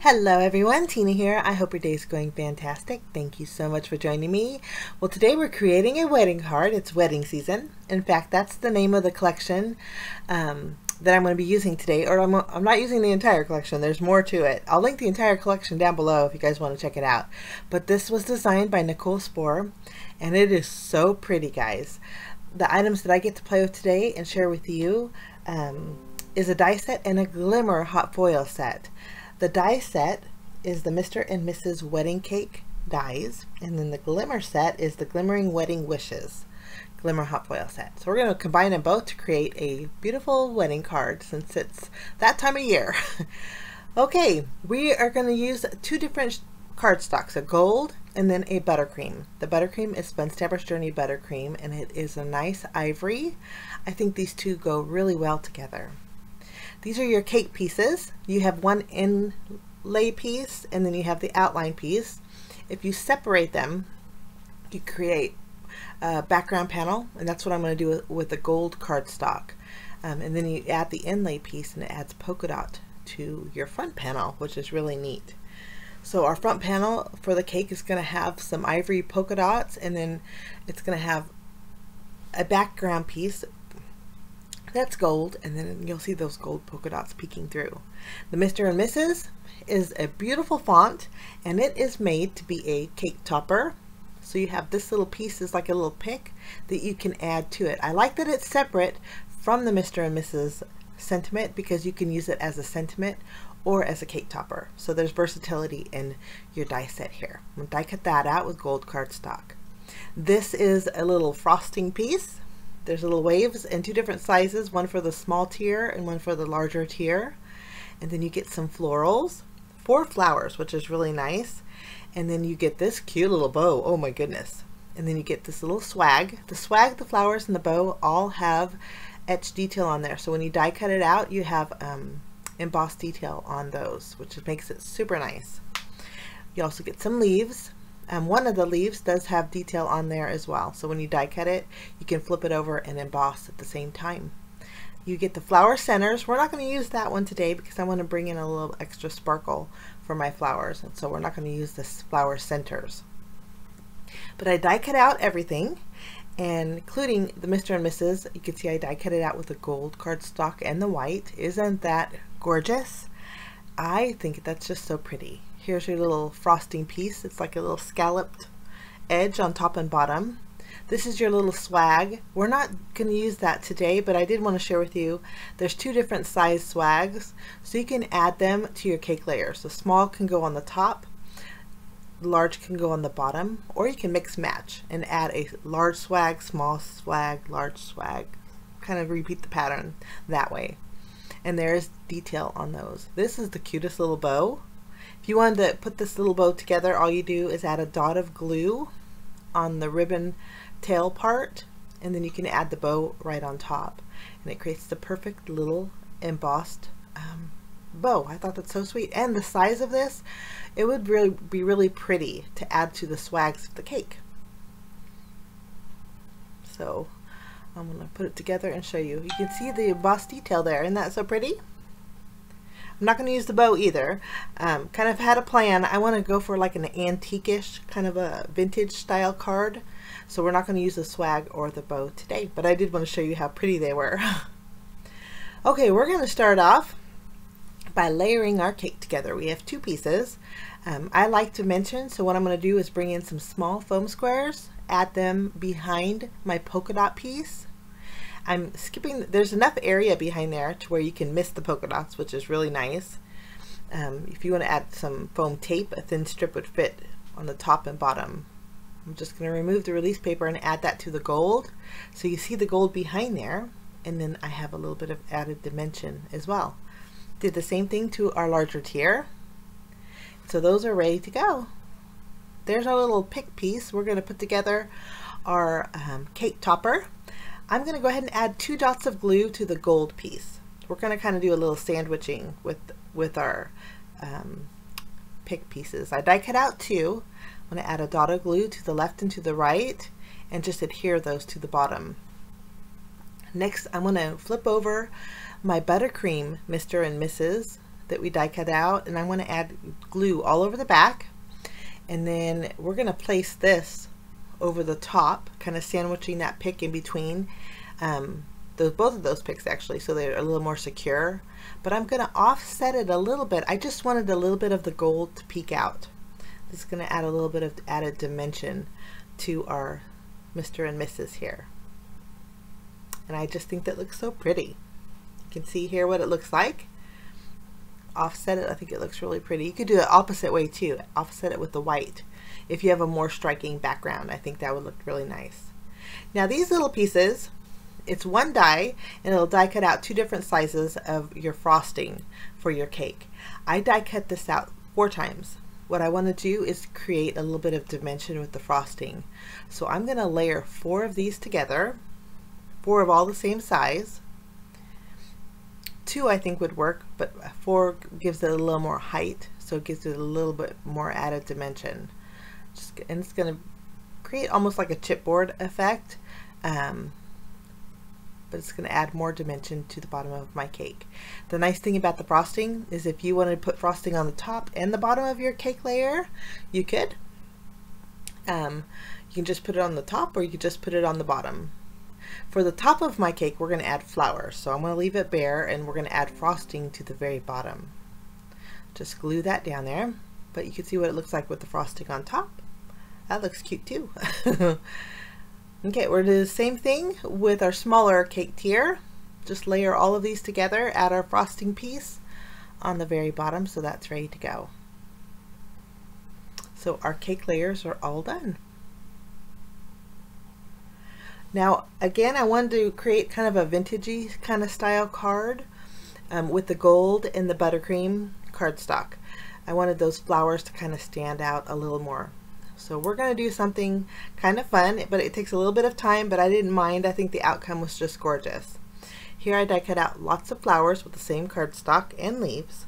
Hello everyone, Tina here. I hope your day is going fantastic. Thank you so much for joining me. Well, today we're creating a wedding card. It's wedding season. In fact, that's the name of the collection that I'm going to be using today. Or I'm not using the entire collection. There's more to it. I'll link the entire collection down below if you guys want to check it out. But this was designed by Nichol Spohr, and it is so pretty, guys. The items that I get to play with today and share with you is a die set and a Glimmer hot foil set. The die set is the Mr. and Mrs. Wedding Cake dies, and then the Glimmer set is the Glimmering Wedding Wishes Glimmer hot foil set. So we're going to combine them both to create a beautiful wedding card since it's that time of year. Okay, we are going to use two different cardstocks, a gold and then a buttercream. The buttercream is Fun Stamper's Journey buttercream, and it is a nice ivory. I think these two go really well together. These are your cake pieces. You have one inlay piece and then you have the outline piece. If you separate them, you create a background panel, and that's what I'm going to do with the gold cardstock. And then you add the inlay piece and it adds polka dot to your front panel, which is really neat. So our front panel for the cake is going to have some ivory polka dots, and then it's going to have a background piece that's gold, and then you'll see those gold polka dots peeking through. The Mr. and Mrs. is a beautiful font, and it is made to be a cake topper. So you have this little piece is like a little pick that you can add to it. I like that it's separate from the Mr. and Mrs. sentiment because you can use it as a sentiment or as a cake topper. So there's versatility in your die set here. I'm going to die cut that out with gold cardstock. This is a little frosting piece. There's little waves in two different sizes, one for the small tier and one for the larger tier. And then you get some florals, 4 flowers, which is really nice. And then you get this cute little bow. Oh my goodness. And then you get this little swag. The swag, the flowers, and the bow all have etched detail on there. So when you die cut it out, you have embossed detail on those, which makes it super nice. You also get some leaves. One of the leaves does have detail on there as well. So when you die cut it, you can flip it over and emboss at the same time. You get the flower centers. We're not going to use that one today because I want to bring in a little extra sparkle for my flowers. And so we're not going to use this flower centers. But I die cut out everything, and including the Mr. and Mrs. You can see I die cut it out with the gold cardstock and the white. Isn't that gorgeous? I think that's just so pretty. Here's your little frosting piece. It's like a little scalloped edge on top and bottom. This is your little swag. We're not going to use that today, but I did want to share with you there's 2 different size swags, so you can add them to your cake layers. The small can go on the top, large can go on the bottom, or you can mix match and add a large swag, small swag, large swag. Kind of repeat the pattern that way. And there's detail on those. This is the cutest little bow. If you wanted to put this little bow together, all you do is add a dot of glue on the ribbon tail part, and then you can add the bow right on top, and it creates the perfect little embossed bow. I thought that's so sweet. And the size of this, it would really be really pretty to add to the swags of the cake. So I'm going to put it together and show you. You can see the embossed detail there. Isn't that so pretty? I'm not going to use the bow either. Kind of had a plan. I want to go for like an antique-ish, kind of a vintage style card. So we're not going to use the swag or the bow today, but I did want to show you how pretty they were. Okay, we're going to start off by layering our cake together. We have 2 pieces. I like to mention, so what I'm going to do is bring in some small foam squares, add them behind my polka dot piece. I'm skipping, there's enough area behind there to where you can miss the polka dots, which is really nice. If you want to add some foam tape, a thin strip would fit on the top and bottom. I'm just going to remove the release paper and add that to the gold. So you see the gold behind there, and then I have a little bit of added dimension as well. Did the same thing to our larger tier. So those are ready to go. There's our little pick piece. We're going to put together our cake topper. I'm going to go ahead and add 2 dots of glue to the gold piece. We're going to kind of do a little sandwiching with our pick pieces. I die cut out 2. I'm going to add a dot of glue to the left and to the right, and just adhere those to the bottom. Next, I'm going to flip over my Buttercream Mr. and Mrs. that we die cut out, and I want to add glue all over the back, and then we're going to place this over the top, kind of sandwiching that pick in between both of those picks actually, so they're a little more secure. But I'm going to offset it a little bit. I just wanted a little bit of the gold to peek out. This is going to add a little bit of added dimension to our Mr. and Mrs. here. And I just think that looks so pretty. You can see here what it looks like. Offset it, I think it looks really pretty. You could do it opposite way too. Offset it with the white. If you have a more striking background, I think that would look really nice. Now these little pieces, it's one die, and it'll die cut out 2 different sizes of your frosting for your cake. I die cut this out 4 times. What I want to do is create a little bit of dimension with the frosting. So I'm going to layer 4 of these together, 4 of all the same size. 2 I think would work, but 4 gives it a little more height, so it gives it a little bit more added dimension. And it's going to create almost like a chipboard effect, but it's going to add more dimension to the bottom of my cake. The nice thing about the frosting is if you wanted to put frosting on the top and the bottom of your cake layer, you could. You can just put it on the top, or you could just put it on the bottom. For the top of my cake, we're going to add flowers, so I'm going to leave it bare, and we're going to add frosting to the very bottom. Just glue that down there, but you can see what it looks like with the frosting on top. That looks cute too. Okay, we're going to do the same thing with our smaller cake tier. Just layer all of these together, add our frosting piece on the very bottom, so that's ready to go. So our cake layers are all done. Now again, I wanted to create kind of a vintagey kind of style card with the gold and the buttercream cardstock. I wanted those flowers to kind of stand out a little more. So we're going to do something kind of fun, but it takes a little bit of time, but I didn't mind. I think the outcome was just gorgeous. Here I die cut out lots of flowers with the same cardstock and leaves.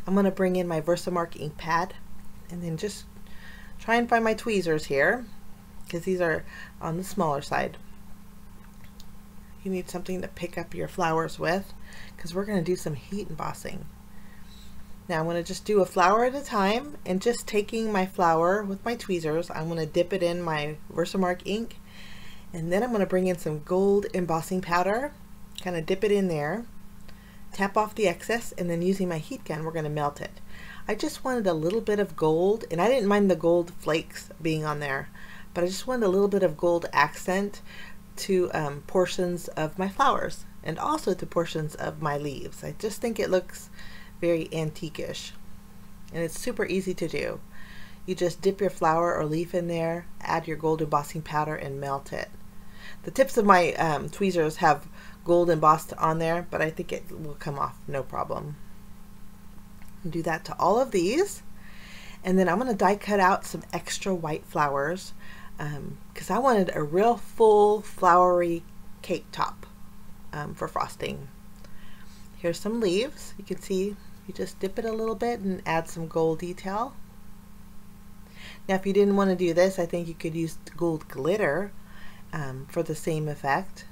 I'm going to bring in my Versamark ink pad and then just try and find my tweezers here, because these are on the smaller side. You need something to pick up your flowers with, because we're going to do some heat embossing. Now I'm going to just do a flower at a time, and just taking my flower with my tweezers, I'm going to dip it in my Versamark ink, and then I'm going to bring in some gold embossing powder, kind of dip it in there, tap off the excess, and then using my heat gun, we're going to melt it. I just wanted a little bit of gold, and I didn't mind the gold flakes being on there, but I just wanted a little bit of gold accent to portions of my flowers, and also to portions of my leaves. I just think it looks very antique-ish, and it's super easy to do. You just dip your flower or leaf in there, add your gold embossing powder, and melt it. The tips of my tweezers have gold embossed on there, but I think it will come off no problem. Do that to all of these, and then I'm going to die cut out some extra white flowers because I wanted a real full flowery cake top for frosting. Here's some leaves. You can see you just dip it a little bit and add some gold detail. Now if you didn't want to do this, I think you could use gold glitter for the same effect.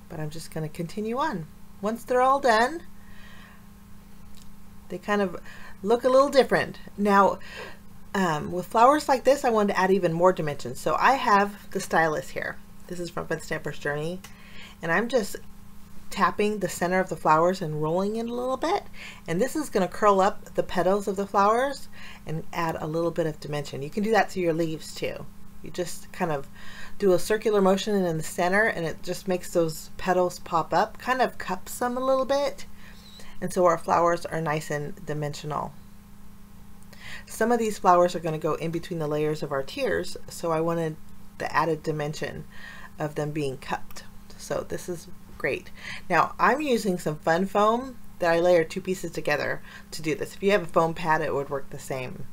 But I'm just going to continue on. Once they're all done, they kind of look a little different. Now with flowers like this, I wanted to add even more dimensions. So I have the stylus here. This is from Fun Stamper's Journey, and I'm just tapping the center of the flowers and rolling it a little bit, and this is going to curl up the petals of the flowers and add a little bit of dimension. You can do that to your leaves too. You just kind of do a circular motion in the center, and it just makes those petals pop up, kind of cups them a little bit, and so our flowers are nice and dimensional. Some of these flowers are going to go in between the layers of our tiers, so I wanted the added dimension of them being cupped. So this is great. Now I'm using some fun foam that I layer 2 pieces together to do this. If you have a foam pad, it would work the same.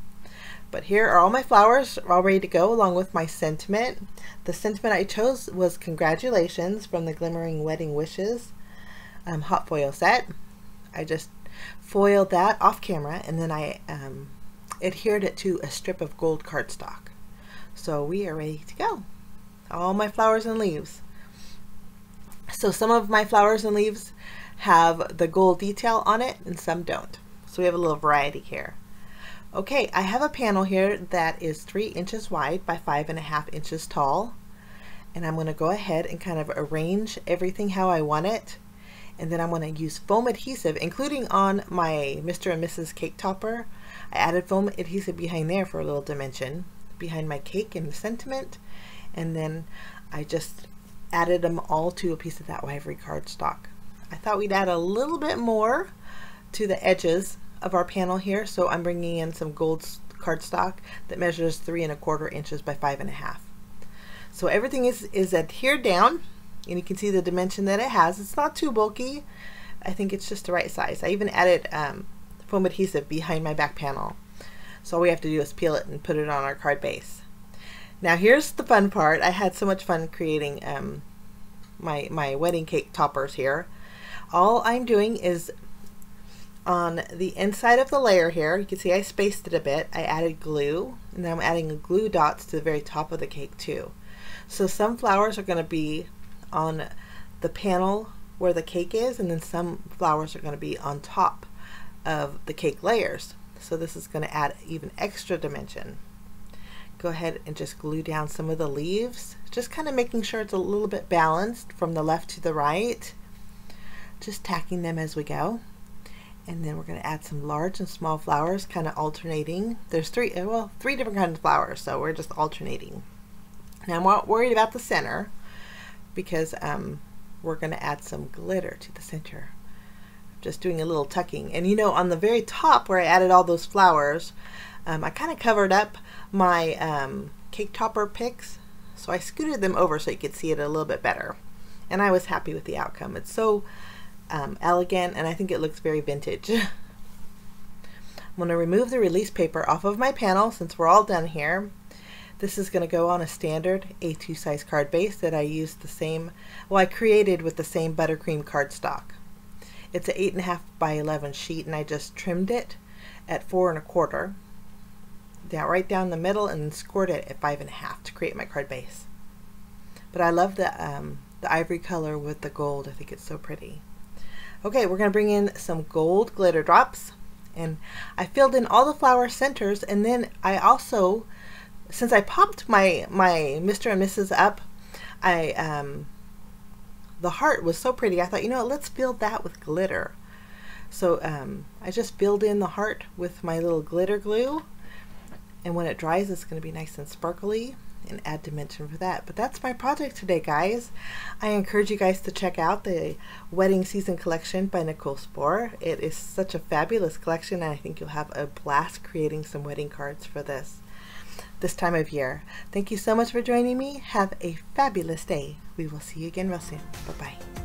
But here are all my flowers all ready to go, along with my sentiment. The sentiment I chose was "Congratulations" from the Glimmering Wedding Wishes hot foil set. I just foiled that off camera, and then I adhered it to a strip of gold cardstock. So we are ready to go. All my flowers and leaves. So some of my flowers and leaves have the gold detail on it and some don't. So we have a little variety here. Okay, I have a panel here that is 3 inches wide by 5.5 inches tall. And I'm going to go ahead and kind of arrange everything how I want it. And then I'm going to use foam adhesive, including on my Mr. and Mrs. cake topper. I added foam adhesive behind there for a little dimension, behind my cake and sentiment. And then I just added them all to a piece of that ivory cardstock. I thought we'd add a little bit more to the edges of our panel here, so I'm bringing in some gold cardstock that measures 3¼ inches by 5.5. So everything is adhered down, and you can see the dimension that it has. It's not too bulky. I think it's just the right size. I even added foam adhesive behind my back panel. So all we have to do is peel it and put it on our card base. Now here's the fun part. I had so much fun creating my wedding cake toppers here. All I'm doing is on the inside of the layer here, you can see I spaced it a bit. I added glue, and then I'm adding glue dots to the very top of the cake too. So some flowers are going to be on the panel where the cake is, and then some flowers are going to be on top of the cake layers. So this is going to add even extra dimension. Go ahead and just glue down some of the leaves, just kind of making sure it's a little bit balanced from the left to the right. Just tacking them as we go. And then we're going to add some large and small flowers, kind of alternating. There's three different kinds of flowers, so we're just alternating. Now I'm not worried about the center because we're going to add some glitter to the center. Just doing a little tucking. And you know, on the very top where I added all those flowers, I kind of covered up my cake topper picks, so I scooted them over so you could see it a little bit better. And I was happy with the outcome. It's so elegant, and I think it looks very vintage. I'm going to remove the release paper off of my panel since we're all done here. This is going to go on a standard A2 size card base that I used the same, well, I created with the same Buttercream cardstock. It's an 8.5 by 11 sheet, and I just trimmed it at 4¼ down right down the middle, and then scored it at 5.5 to create my card base. But I love the ivory color with the gold. I think it's so pretty. Okay, we're going to bring in some gold glitter drops, and I filled in all the flower centers, and then I also, since I popped my Mr. and Mrs. up, the heart was so pretty, I thought, you know, let's build that with glitter. So I just filled in the heart with my little glitter glue, and when it dries it's going to be nice and sparkly and add dimension for that. But that's my project today, guys. I encourage you guys to check out the Wedding Season collection by Nichol Spohr. It is such a fabulous collection, and I think you'll have a blast creating some wedding cards for this time of year. Thank you so much for joining me. Have a fabulous day. We will see you again real soon. Bye-bye.